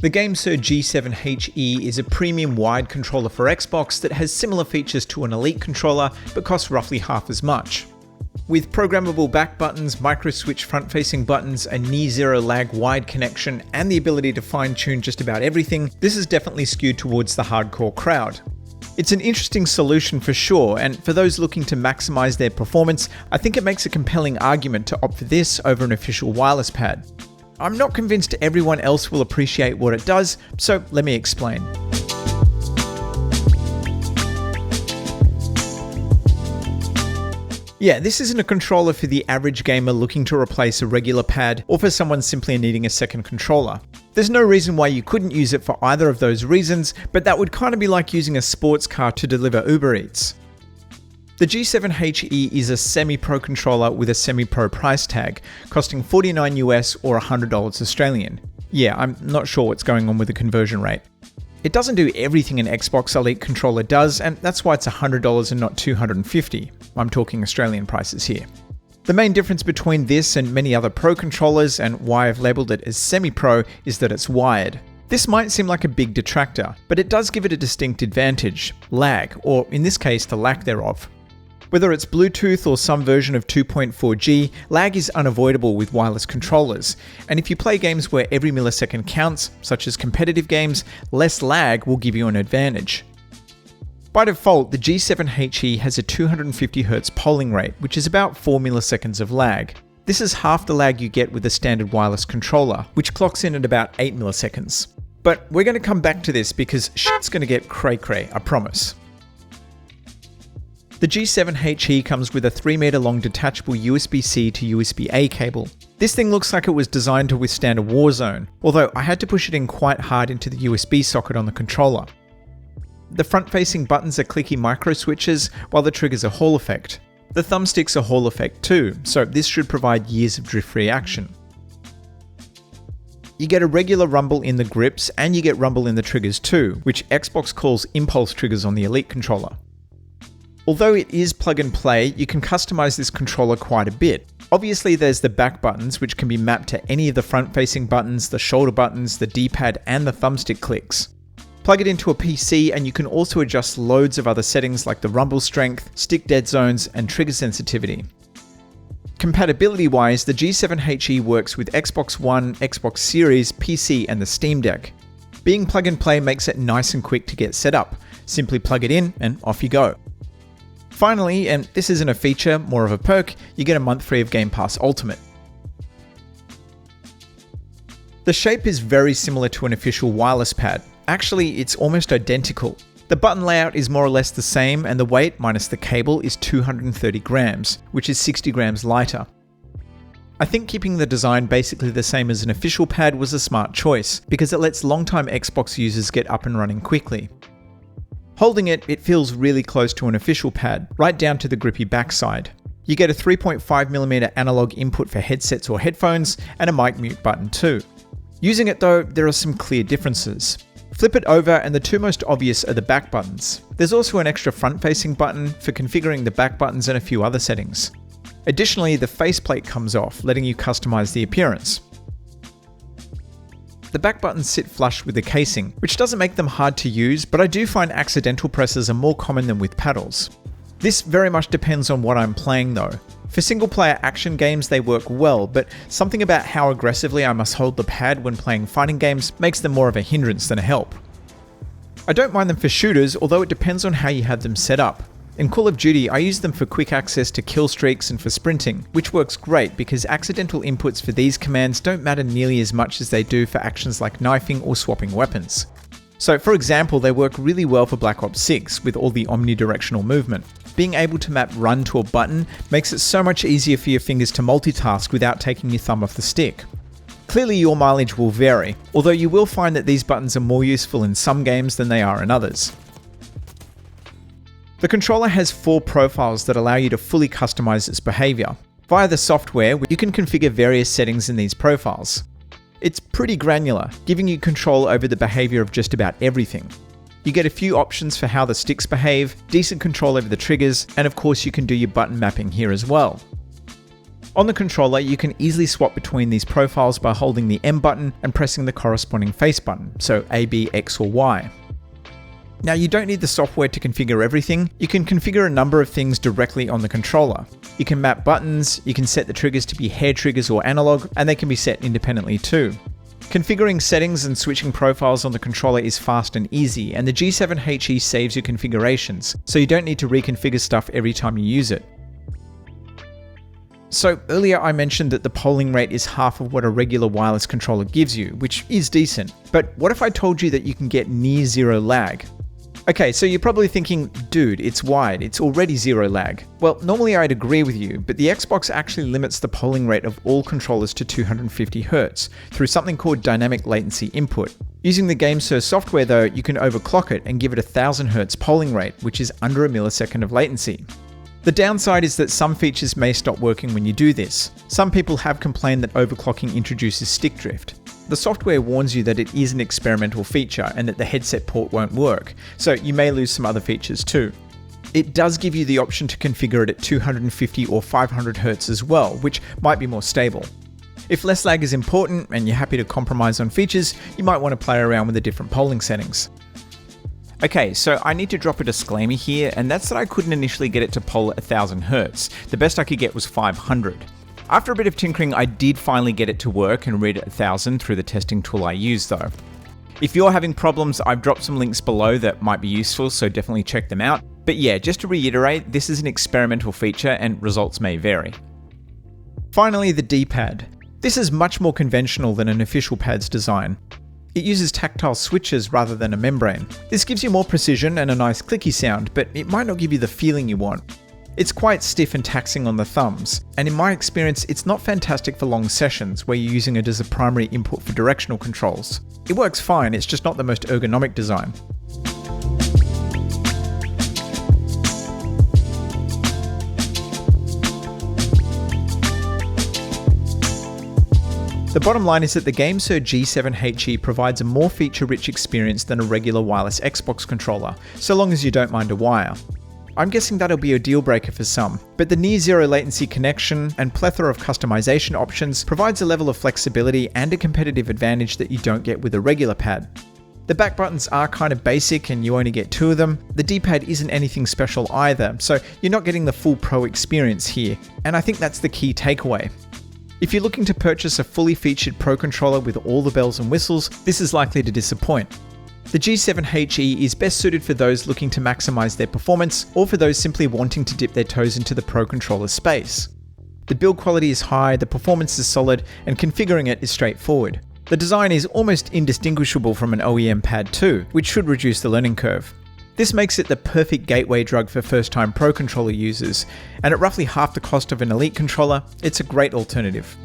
The GameSir G7 HE is a premium wide controller for Xbox that has similar features to an Elite controller but costs roughly half as much. With programmable back buttons, micro-switch front-facing buttons, a near-zero lag wide connection, and the ability to fine-tune just about everything, this is definitely skewed towards the hardcore crowd. It's an interesting solution for sure, and for those looking to maximize their performance, I think it makes a compelling argument to opt for this over an official wireless pad. I'm not convinced everyone else will appreciate what it does, so let me explain. Yeah, this isn't a controller for the average gamer looking to replace a regular pad or for someone simply needing a second controller. There's no reason why you couldn't use it for either of those reasons, but that would kind of be like using a sports car to deliver Uber Eats. The G7 HE is a semi-pro controller with a semi-pro price tag, costing $49 US or $100 Australian. Yeah, I'm not sure what's going on with the conversion rate. It doesn't do everything an Xbox Elite controller does, and that's why it's $100 and not $250. I'm talking Australian prices here. The main difference between this and many other pro controllers, and why I've labelled it as semi-pro, is that it's wired. This might seem like a big detractor, but it does give it a distinct advantage: lag, or in this case, the lack thereof. Whether it's Bluetooth or some version of 2.4G, lag is unavoidable with wireless controllers, and if you play games where every millisecond counts, such as competitive games, less lag will give you an advantage. By default, the G7 HE has a 250Hz polling rate, which is about 4 milliseconds of lag. This is half the lag you get with a standard wireless controller, which clocks in at about 8 milliseconds. But we're going to come back to this because shit's going to get cray-cray, I promise. The G7 HE comes with a 3 meter long detachable USB-C to USB-A cable. This thing looks like it was designed to withstand a war zone, although I had to push it in quite hard into the USB socket on the controller. The front-facing buttons are clicky micro switches, while the triggers are Hall effect. The thumbsticks are Hall effect too, so this should provide years of drift-free action. You get a regular rumble in the grips, and you get rumble in the triggers too, which Xbox calls impulse triggers on the Elite controller. Although it is plug and play, you can customize this controller quite a bit. Obviously there's the back buttons, which can be mapped to any of the front-facing buttons, the shoulder buttons, the D-pad, and the thumbstick clicks. Plug it into a PC and you can also adjust loads of other settings like the rumble strength, stick dead zones, and trigger sensitivity. Compatibility-wise, the G7 HE works with Xbox One, Xbox Series, PC, and the Steam Deck. Being plug and play makes it nice and quick to get set up. Simply plug it in and off you go. Finally, and this isn't a feature, more of a perk, you get a month free of Game Pass Ultimate. The shape is very similar to an official wireless pad. Actually, it's almost identical. The button layout is more or less the same, and the weight, minus the cable, is 230 grams, which is 60 grams lighter. I think keeping the design basically the same as an official pad was a smart choice, because it lets longtime Xbox users get up and running quickly. Holding it, it feels really close to an official pad, right down to the grippy backside. You get a 3.5mm analog input for headsets or headphones, and a mic mute button too. Using it though, there are some clear differences. Flip it over and the two most obvious are the back buttons. There's also an extra front-facing button for configuring the back buttons and a few other settings. Additionally, the faceplate comes off, letting you customize the appearance. The back buttons sit flush with the casing, which doesn't make them hard to use, but I do find accidental presses are more common than with paddles. This very much depends on what I'm playing though. For single-player action games they work well, but something about how aggressively I must hold the pad when playing fighting games makes them more of a hindrance than a help. I don't mind them for shooters, although it depends on how you have them set up. In Call of Duty, I use them for quick access to kill streaks and for sprinting, which works great because accidental inputs for these commands don't matter nearly as much as they do for actions like knifing or swapping weapons. So for example, they work really well for Black Ops 6 with all the omnidirectional movement. Being able to map run to a button makes it so much easier for your fingers to multitask without taking your thumb off the stick. Clearly your mileage will vary, although you will find that these buttons are more useful in some games than they are in others. The controller has 4 profiles that allow you to fully customize its behavior. Via the software, you can configure various settings in these profiles. It's pretty granular, giving you control over the behavior of just about everything. You get a few options for how the sticks behave, decent control over the triggers, and of course you can do your button mapping here as well. On the controller, you can easily swap between these profiles by holding the M button and pressing the corresponding face button, so A, B, X or Y. Now, you don't need the software to configure everything. You can configure a number of things directly on the controller. You can map buttons, you can set the triggers to be hair triggers or analog, and they can be set independently too. Configuring settings and switching profiles on the controller is fast and easy, and the G7 HE saves you configurations, so you don't need to reconfigure stuff every time you use it. So earlier I mentioned that the polling rate is half of what a regular wireless controller gives you, which is decent. But what if I told you that you can get near zero lag? Okay, so you're probably thinking, dude, it's wide, it's already zero lag. Well, normally I'd agree with you, but the Xbox actually limits the polling rate of all controllers to 250 Hz through something called dynamic latency input. Using the GameSir software though, you can overclock it and give it a 1000 Hz polling rate, which is under a millisecond of latency. The downside is that some features may stop working when you do this. Some people have complained that overclocking introduces stick drift. The software warns you that it is an experimental feature and that the headset port won't work, so you may lose some other features too. It does give you the option to configure it at 250 or 500 Hz as well, which might be more stable. If less lag is important and you're happy to compromise on features, you might want to play around with the different polling settings. Okay, so I need to drop a disclaimer here, and that's that I couldn't initially get it to poll at 1000 Hz. The best I could get was 500. After a bit of tinkering, I did finally get it to work and read at 1000 through the testing tool I use though. If you're having problems, I've dropped some links below that might be useful, so definitely check them out. But yeah, just to reiterate, this is an experimental feature and results may vary. Finally, the D-pad. This is much more conventional than an official pad's design. It uses tactile switches rather than a membrane. This gives you more precision and a nice clicky sound, but it might not give you the feeling you want. It's quite stiff and taxing on the thumbs, and in my experience, it's not fantastic for long sessions where you're using it as a primary input for directional controls. It works fine, it's just not the most ergonomic design. The bottom line is that the GameSir G7 HE provides a more feature-rich experience than a regular wireless Xbox controller, so long as you don't mind a wire. I'm guessing that'll be a deal breaker for some, but the near zero latency connection and plethora of customization options provides a level of flexibility and a competitive advantage that you don't get with a regular pad. The back buttons are kind of basic and you only get 2 of them. The D-pad isn't anything special either, so you're not getting the full pro experience here, and I think that's the key takeaway. If you're looking to purchase a fully featured Pro controller with all the bells and whistles, this is likely to disappoint. The G7 HE is best suited for those looking to maximize their performance or for those simply wanting to dip their toes into the Pro controller space. The build quality is high, the performance is solid, and configuring it is straightforward. The design is almost indistinguishable from an OEM pad too, which should reduce the learning curve. This makes it the perfect gateway drug for first-time Pro controller users, and at roughly half the cost of an Elite controller, it's a great alternative.